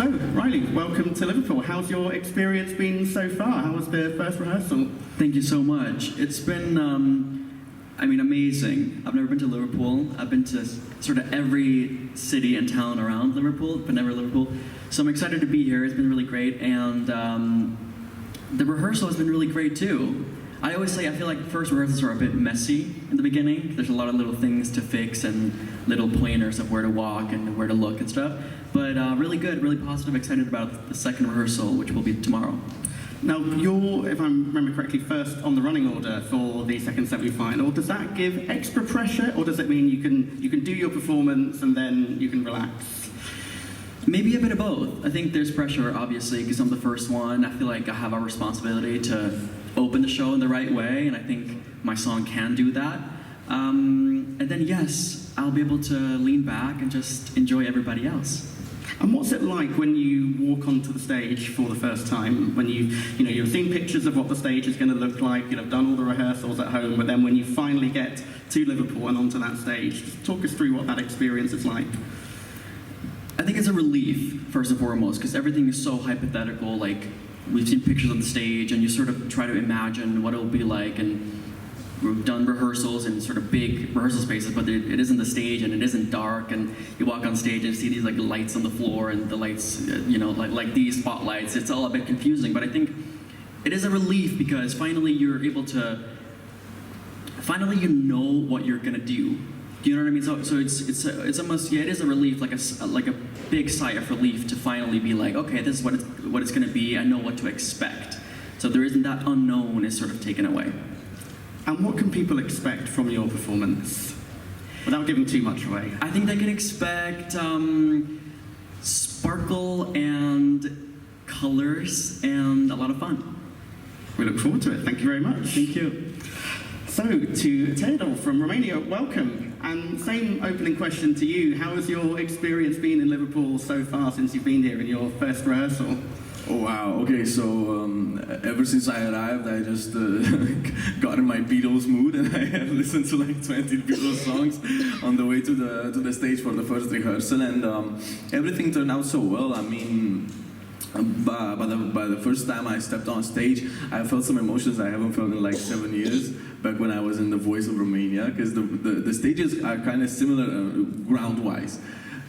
So, Riley, welcome to Liverpool. How's your experience been so far? How was the first rehearsal? Thank you so much. It's been, amazing. I've never been to Liverpool. I've been to sort of every city and town around Liverpool, but never Liverpool. So I'm excited to be here. It's been really great, and the rehearsal has been really great too. I always say I feel like first rehearsals are a bit messy in the beginning. There's a lot of little things to fix and little pointers of where to walk and where to look and stuff. But really good, really positive, excited about the second rehearsal, which will be tomorrow. Now, you're, if I remember correctly, first on the running order for the second semi-final. Does that give extra pressure, or does it mean you can do your performance and then you can relax? Maybe a bit of both. I think there's pressure, obviously, because I'm the first one. I feel like I have a responsibility to open the show in the right way, and I think my song can do that. And then, yes, I'll be able to lean back and just enjoy everybody else. And what's it like when you walk onto the stage for the first time? When you've seen pictures of what the stage is going to look like, you've done all the rehearsals at home, but then when you finally get to Liverpool and onto that stage, just talk us through what that experience is like. I think it's a relief, first and foremost, because everything is so hypothetical. Like, we've seen pictures of the stage, and you sort of try to imagine what it'll be like, and we've done rehearsals in sort of big rehearsal spaces, but it isn't the stage, and it isn't dark, and you walk on stage and see these like lights on the floor, and the lights, like these spotlights. It's all a bit confusing, but I think it is a relief because finally you're able to, finally you know what you're gonna do. You know what I mean? So it's almost, yeah, it is a relief, like a big sigh of relief to finally be like, okay, this is what it's gonna be. I know what to expect. So there isn't that unknown is sort of taken away. And what can people expect from your performance, without giving too much away? I think they can expect sparkle and colors and a lot of fun. We look forward to it. Thank you very much. Thank you. So, to Teodor from Romania, welcome. And same opening question to you. How has your experience been in Liverpool so far since you've been here in your first rehearsal? Oh wow, okay, so ever since I arrived, I just got in my Beatles mood, and I have listened to like 20 Beatles songs on the way to the stage for the first rehearsal, and everything turned out so well. I mean, by the first time I stepped on stage, I felt some emotions I haven't felt in like 7 years, back when I was in the Voice of Romania, because the stages are kind of similar ground-wise,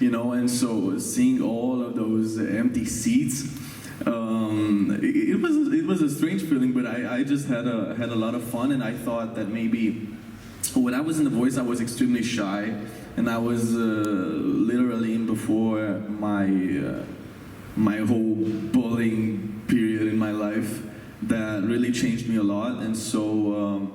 and so seeing all of those empty seats, it was a strange feeling, but I just had a lot of fun, and I thought that maybe when I was in The Voice, I was extremely shy, and I was literally in before my whole bullying period in my life that really changed me a lot, and so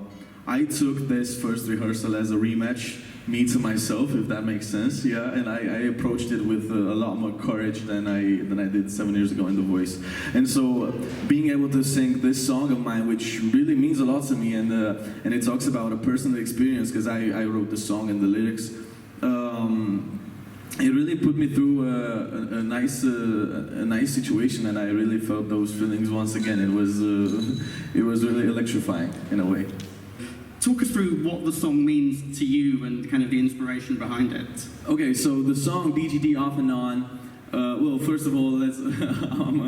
I took this first rehearsal as a rematch, me to myself, if that makes sense, yeah, and I approached it with a lot more courage than I did 7 years ago in The Voice. And so being able to sing this song of mine, which really means a lot to me, and it talks about a personal experience, because I wrote the song and the lyrics, it really put me through a nice situation, and I really felt those feelings once again. It was really electrifying in a way. Talk us through what the song means to you and kind of the inspiration behind it. Okay, so the song DGT Off and On, well, first of all, I'm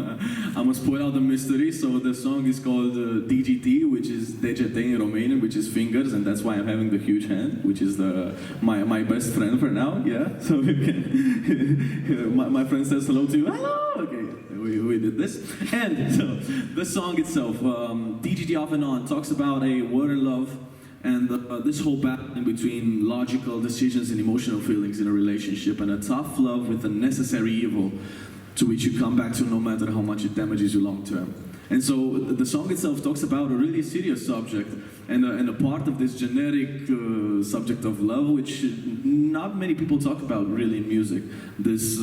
gonna spoil out the mystery. So the song is called DGT, which is Degete in Romanian, which is fingers, and that's why I'm having the huge hand, which is my best friend for now, yeah. So we can, my friend says hello to you, hello, okay. We did this. And so the song itself, DGT Off and On, talks about a war and love, and this whole battle in between logical decisions and emotional feelings in a relationship, and a tough love with a necessary evil to which you come back to no matter how much it damages you long term. And so the song itself talks about a really serious subject, and a part of this generic subject of love, which not many people talk about really in music. This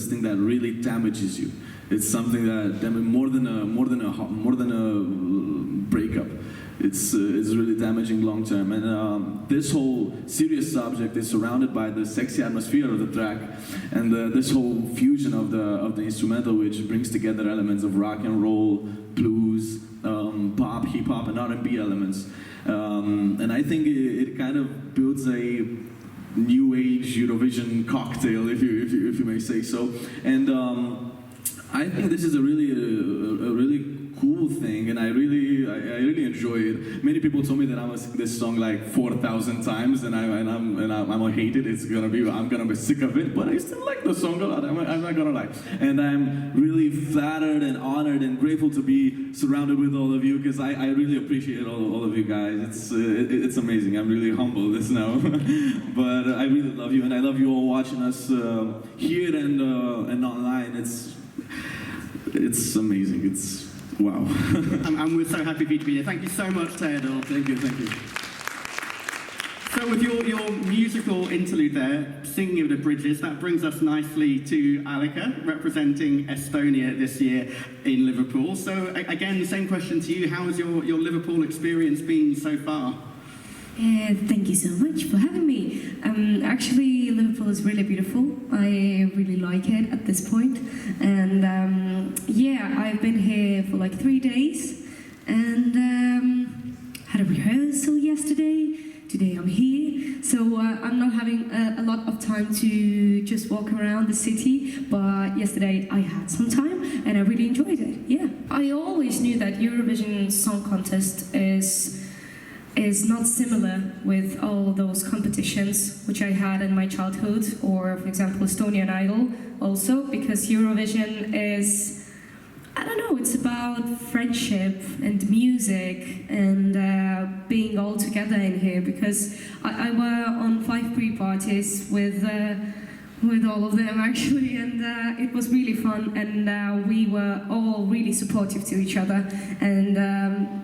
thing that really damages you. It's something that more than a breakup. It's really damaging long term, and this whole serious subject is surrounded by the sexy atmosphere of the track, and this whole fusion of the instrumental, which brings together elements of rock and roll, blues, pop, hip hop, and R&B elements, and I think it kind of builds a new age Eurovision cocktail, if you may say so, and I think this is a really cool thing, and I really enjoy it. Many people told me that I must sing this song like 4,000 times, and I'm gonna hate it. I'm gonna be sick of it, but I still like the song a lot. I'm not gonna lie, and I'm really flattered and honored and grateful to be surrounded with all of you, because I really appreciate all of you guys. It's amazing. I'm really humble this now, but I really love you, and I love you all watching us here and online. It's amazing. It's wow. And we're so happy for you to be here. Thank you so much, Theodore. Thank you. So with your musical interlude there, singing of the bridges, that brings us nicely to Alika, representing Estonia this year in Liverpool. So again, the same question to you. How has your Liverpool experience been so far? Thank you so much for having me. Actually, Liverpool is really beautiful. I really like it at this point. And yeah, I've been here for like 3 days and had a rehearsal yesterday. Today I'm here. So I'm not having a lot of time to just walk around the city, but yesterday I had some time and I really enjoyed it. Yeah. I always knew that Eurovision Song Contest is not similar with all those competitions which I had in my childhood, or for example Estonian Idol also, because Eurovision is, I don't know, it's about friendship and music and being all together in here, because I were on 5 pre-parties with all of them actually, and it was really fun, and we were all really supportive to each other, and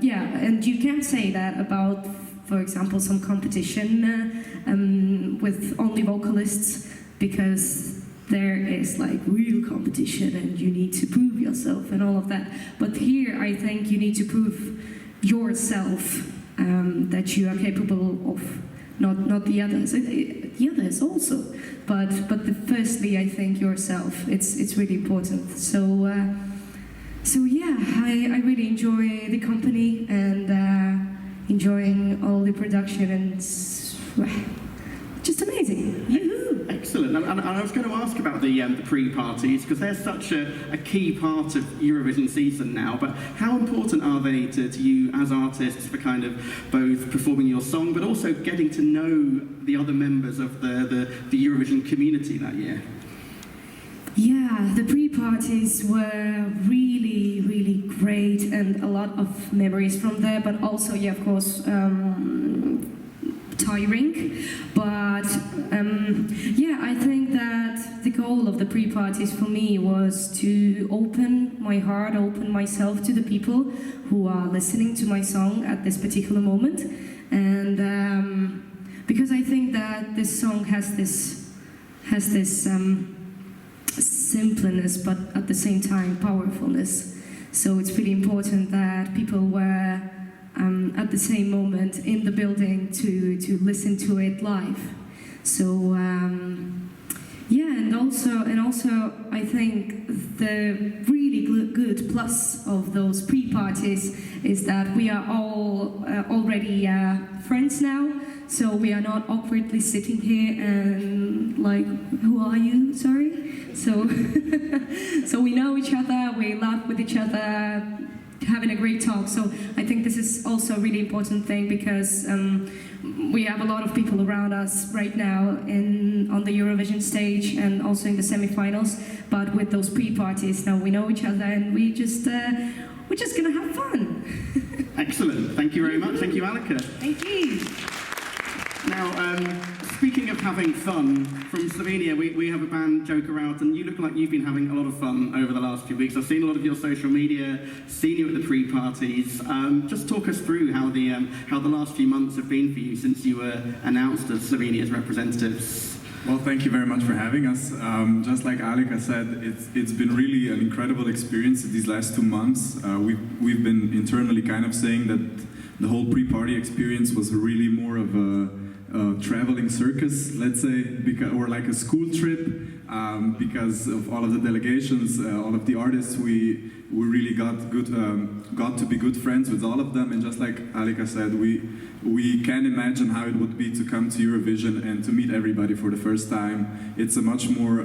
yeah, and you can say that about, for example, some competition with only vocalists, because there is like real competition and you need to prove yourself and all of that. But here I think you need to prove yourself, that you are capable of, not the others. The others also, but firstly I think yourself. It's really important. So yeah, I really enjoy the company and enjoying all the production, and it's just amazing. Yoo-hoo. Excellent. And I was going to ask about the pre-parties, because they're such a key part of Eurovision season now, but how important are they to you as artists for kind of both performing your song, but also getting to know the other members of the Eurovision community that year? Yeah, the pre-parties were really, really great, and a lot of memories from there, but also, yeah, of course, tiring. But yeah, I think that the goal of the pre-parties for me was to open my heart, open myself to the people who are listening to my song at this particular moment, and because I think that this song has this simpleness, but at the same time powerfulness. So it's really important that people were at the same moment in the building to listen to it live. So yeah, and also I think the really good plus of those pre-parties is that we are all already friends now. So we are not awkwardly sitting here and like, who are you? Sorry. So so we know each other, we laugh with each other, having a great talk. So I think this is also a really important thing, because we have a lot of people around us right now on the Eurovision stage and also in the semi-finals. But with those pre-parties, now we know each other and we're just gonna have fun. Excellent. Thank you very much. Thank you, Alika. Thank you. Now, speaking of having fun, from Slovenia, we have a band, Joker Out, and you look like you've been having a lot of fun over the last few weeks. I've seen a lot of your social media, seen you at the pre-parties. Just talk us through how the last few months have been for you since you were announced as Slovenia's representatives. Well, thank you very much for having us. Just like Alika said, it's been really an incredible experience these last 2 months. We've been internally kind of saying that the whole pre-party experience was really more of a traveling circus, let's say, or like a school trip, because of all of the delegations, all of the artists. We really got to be good friends with all of them, and just like Alika said, we can imagine how it would be to come to Eurovision and to meet everybody for the first time. It's a much more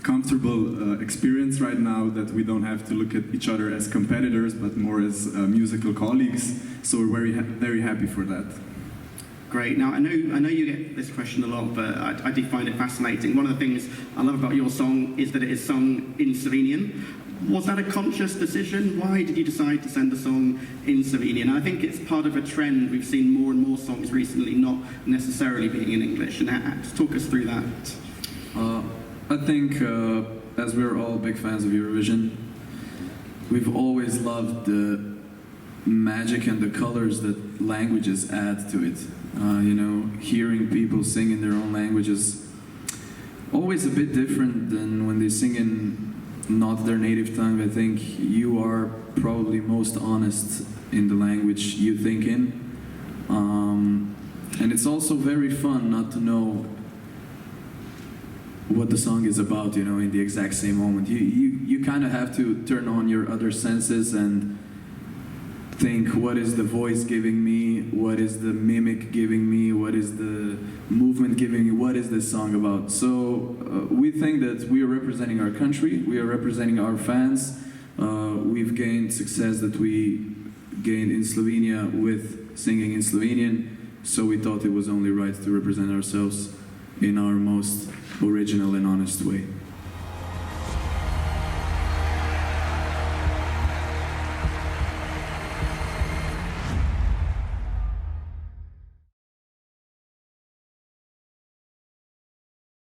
comfortable experience right now that we don't have to look at each other as competitors, but more as musical colleagues. So we're very happy for that. Great. Now, I know you get this question a lot, but I do find it fascinating. One of the things I love about your song is that it is sung in Slovenian. Was that a conscious decision? Why did you decide to send a song in Slovenian? I think it's part of a trend. We've seen more and more songs recently not necessarily being in English. And talk us through that. I think, as we're all big fans of Eurovision, we've always loved the magic and the colors that languages add to it. You know, hearing people sing in their own languages, always a bit different than when they sing in not their native tongue. I think you are probably most honest in the language you think in. And it's also very fun not to know what the song is about, you know, in the exact same moment. You kind of have to turn on your other senses and think, what is the voice giving me? What is the mimic giving me? What is the movement giving me? What is this song about? So we think that we are representing our country, we are representing our fans. We've gained success that we gained in Slovenia with singing in Slovenian, so we thought it was only right to represent ourselves in our most original and honest way.